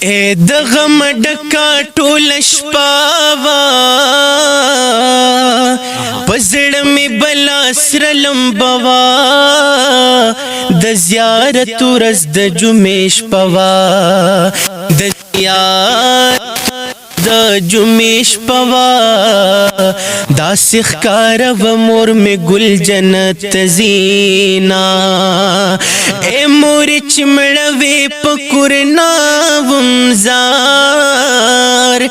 اے د غم ډکا ټول شپه وا پزړه می بلا سر لمبوا د زیارت ورځ د جمعې شپه وا د زیارت د جمعې شپه وا داسې ښکاره و مور مې ګل جنت زینا اے مور چې مړه وې په کور نه وم زار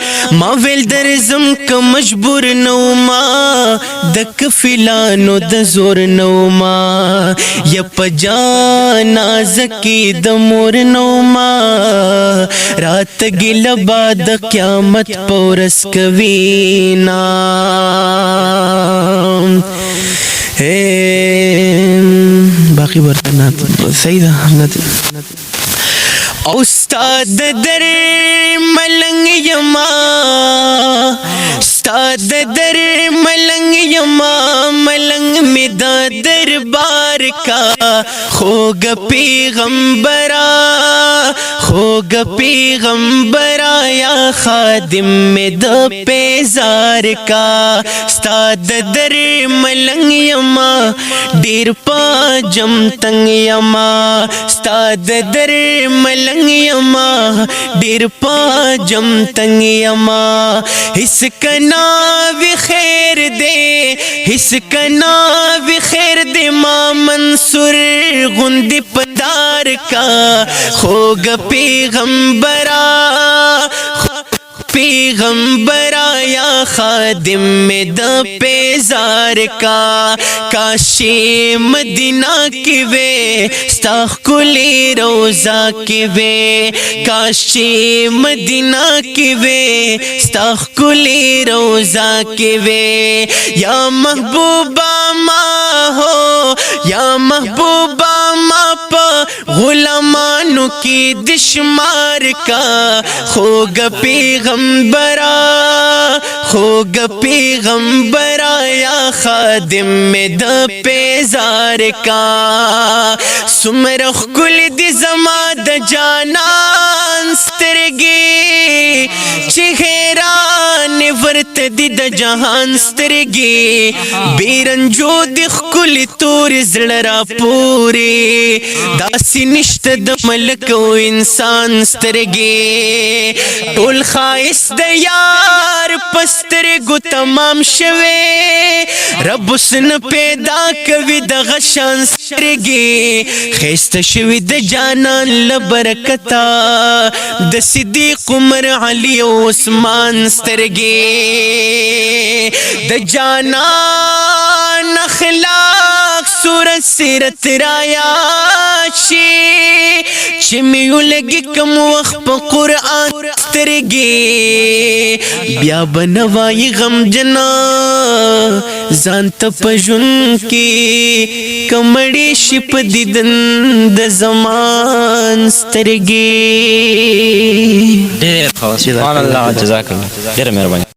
ما ویل درځم که مجبور نه وما د کفلانو د زور نه وما یا په جنازه کې د مور نه وما راته ګیله به د قیامت پورس کوینا باقی برتنات سیدہ استاد در ملنگ یما استاد در ملنگ یما ملنگ میں دا دربار کا خوگ پیغمبرا خوگ پیغمبرا یا خادم میں دا پیزار کا استاد در ملنگ یما ډیر پا جم تنگ یما استاد در ملنگ یما ډیر پا جم تنگ یما اس کنا وی خیر دے اس کنا وی خیر دے ما منصور غندی پدار کا خوگ پیغمبرا پیغمبرا یا خادم میں دا پیزار کا کاشی مدینہ کی وے ستاخ کلی روزہ کی وے کاشی مدینہ کی وے ستاخ کلی روزہ کی وے یا محبوبہ ما ہو یا محبوبہ ما پا غلامانو کی دشمار کا خوگ پیغمبرا خوگ پیغمبرا یا خادم میں دا پیزار کا سمرخ کل دی زما دا جانان سترگی چہران ورت دی دا جہان سترگی بیرنجو دخ کل تور زلرا پوری داسی نشت دا ملک و انسان سترگی ټول خائص د یار پسترګو تمام شوه رب سن پیدا کوي د غشان سترګي خيسته شوي د جانان لبرکتا د صدیق عمر علي او عثمان سترګي د جانان اخلاق صورت سیرت رایا شي چې میو لګي کوم وخت په قران سترګي بیا بنوای غم جنا ځان ته پجن کی کمړې شپ دیدن د زمان سترګي ډېر خلاص سبحان الله جزاک الله ډېر مهرباني